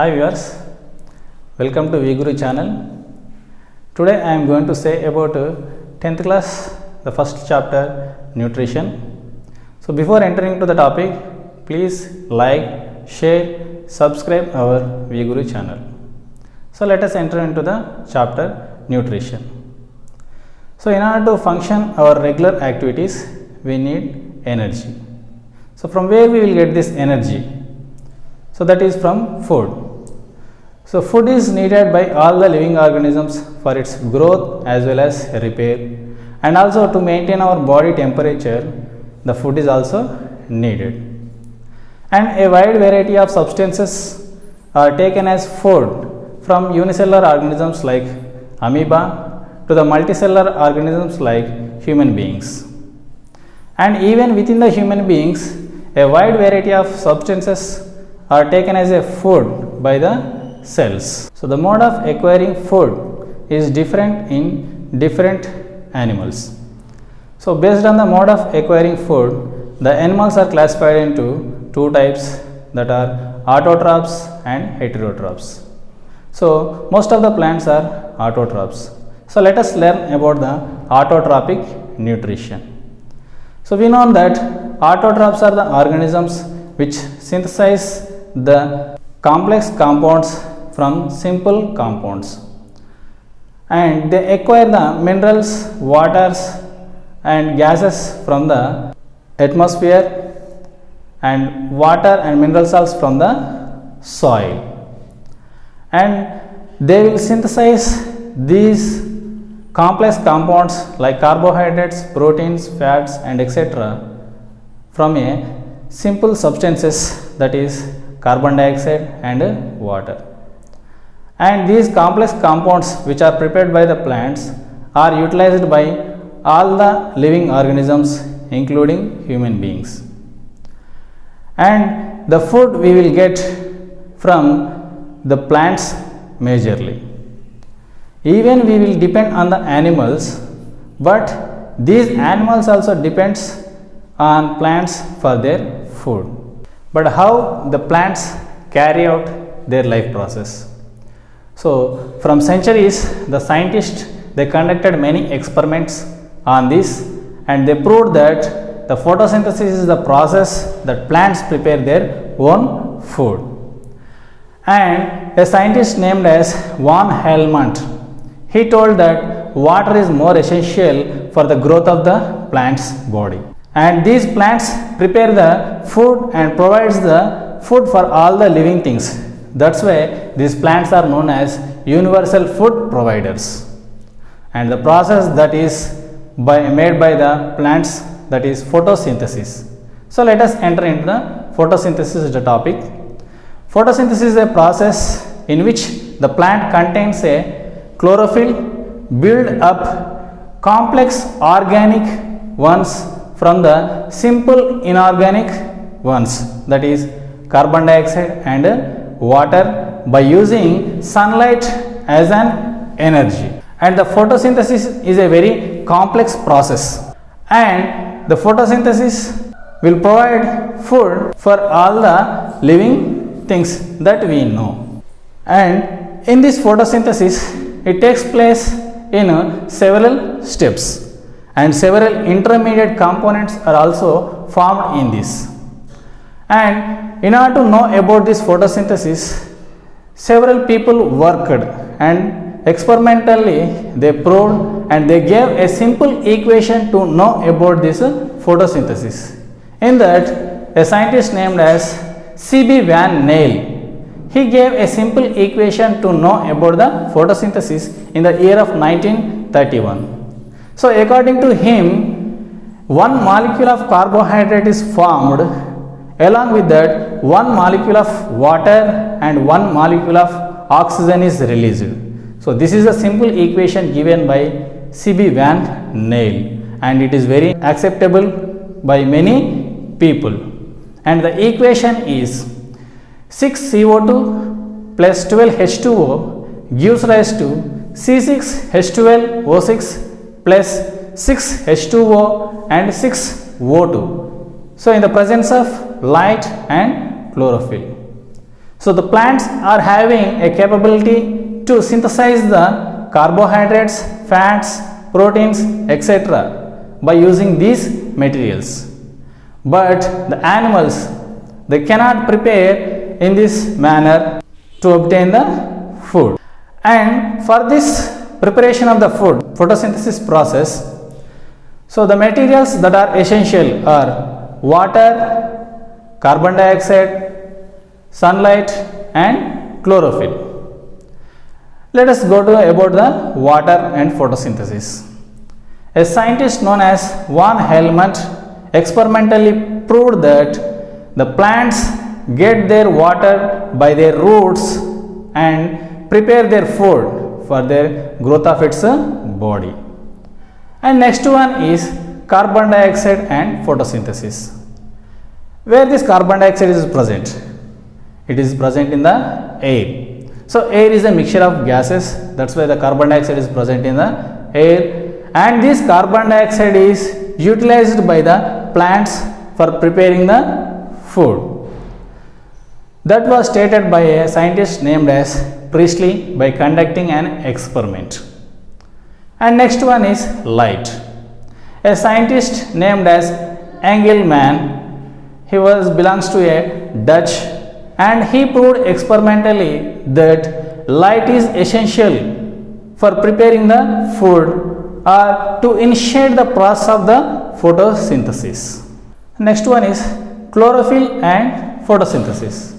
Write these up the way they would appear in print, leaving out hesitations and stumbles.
Hi viewers, welcome to VGuru channel. Today I am going to say about 10th class, the first chapter, nutrition. So before entering to the topic, please like, share, subscribe our VGuru channel. So let us enter into the chapter nutrition. So in order to function our regular activities, we need energy. So from where we will get this energy? So that is from food. So food is needed by all the living organisms for its growth as well as repair, and also to maintain our body temperature. The food is also needed, and a wide variety of substances are taken as food, from unicellular organisms like amoeba to the multicellular organisms like human beings. And even within the human beings, a wide variety of substances are taken as a food by the cells. So the mode of acquiring food is different in different animals. So based on the mode of acquiring food, the animals are classified into two types, that are autotrophs and heterotrophs. So most of the plants are autotrophs. So let us learn about the autotrophic nutrition. So we know that autotrophs are the organisms which synthesize the complex compounds from simple compounds, and they acquire the minerals, waters and gases from the atmosphere, and water and mineral salts from the soil, and they will synthesize these complex compounds like carbohydrates, proteins, fats and etc. from a simple substances, that is carbon dioxide and water. And these complex compounds which are prepared by the plants are utilized by all the living organisms including human beings. And the food we will get from the plants majorly. Even we will depend on the animals, but these animals also depends on plants for their food. But how the plants carry out their life process? So from centuries, the scientists, they conducted many experiments on this, and they proved that the photosynthesis is the process that plants prepare their own food. And a scientist named as von Helmont, he told that water is more essential for the growth of the plant's body, and these plants prepare the food and provides the food for all the living things. That's why these plants are known as universal food providers. And the process that is made by the plants, that is photosynthesis. So let us enter into the photosynthesis as the topic. Photosynthesis is a process in which the plant contains a chlorophyll, build up complex organic ones from the simple inorganic ones, that is carbon dioxide and water, by using sunlight as an energy. And the photosynthesis is a very complex process, and the photosynthesis will provide food for all the living things that we know. And in this photosynthesis, it takes place in several steps, and several intermediate components are also formed in this. And in order to know about this photosynthesis, several people worked, and experimentally they proved, and they gave a simple equation to know about this photosynthesis. In that, a scientist named as C.B. Van Neel, he gave a simple equation to know about the photosynthesis in the year of 1931. So according to him, one molecule of carbohydrate is formed, along with that one molecule of water and one molecule of oxygen is released. So this is a simple equation given by C.B. Van Neel, and it is very acceptable by many people. And the equation is 6CO2 plus 12H2O gives rise to C6H12O6 plus 6H2O and 6O2. So in the presence of light and chlorophyll. So the plants are having a capability to synthesize the carbohydrates, fats, proteins, etc. by using these materials. But the animals, they cannot prepare in this manner to obtain the food. And for this preparation of the food, photosynthesis process, so the materials that are essential are water, carbon dioxide, sunlight and chlorophyll. Let us go to about the water and photosynthesis. A scientist known as Van Helmont experimentally proved that the plants get their water by their roots and prepare their food for their growth of its body. And next one is carbon dioxide and photosynthesis. Where this carbon dioxide is present? It is present in the air. So air is a mixture of gases, that's why the carbon dioxide is present in the air, and this carbon dioxide is utilized by the plants for preparing the food. That was stated by a scientist named as Priestley by conducting an experiment. And next one is light. A scientist named as Engelman, he belongs to a Dutch, and he proved experimentally that light is essential for preparing the food or to initiate the process of the photosynthesis. Next one is chlorophyll and photosynthesis.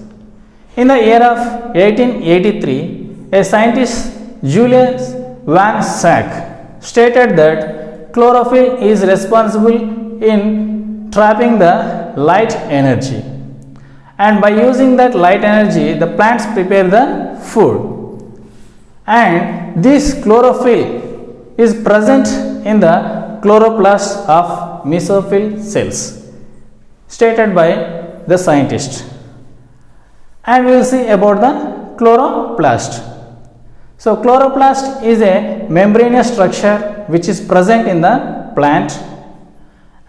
In the year of 1883, a scientist, Julius Van Schack, stated that chlorophyll is responsible in trapping the light energy, and by using that light energy the plants prepare the food, and this chlorophyll is present in the chloroplast of mesophyll cells, stated by the scientist. And we will see about the chloroplast. So chloroplast is a membranous structure which is present in the plant,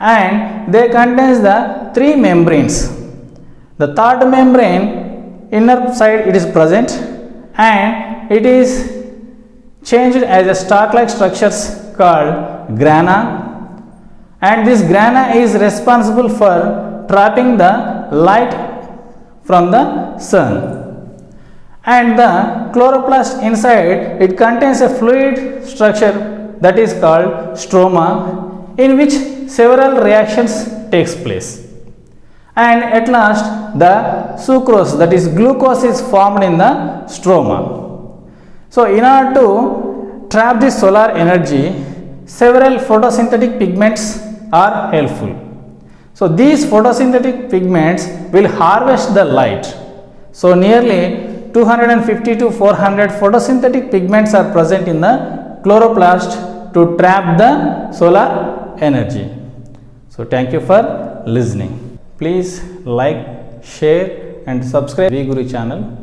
and they contains the three membranes. The third membrane, inner side, it is present, and it is changed as a stalk-like structures called grana, and this grana is responsible for trapping the light from the sun. And the chloroplast inside, it contains a fluid structure that is called stroma, in which several reactions takes place, and at last the sucrose, that is glucose, is formed in the stroma. So in order to trap the solar energy, several photosynthetic pigments are helpful. So these photosynthetic pigments will harvest the light. So nearly 250 to 400 photosynthetic pigments are present in the chloroplast to trap the solar energy. So thank you for listening. Please like, share and subscribe VGuru channel.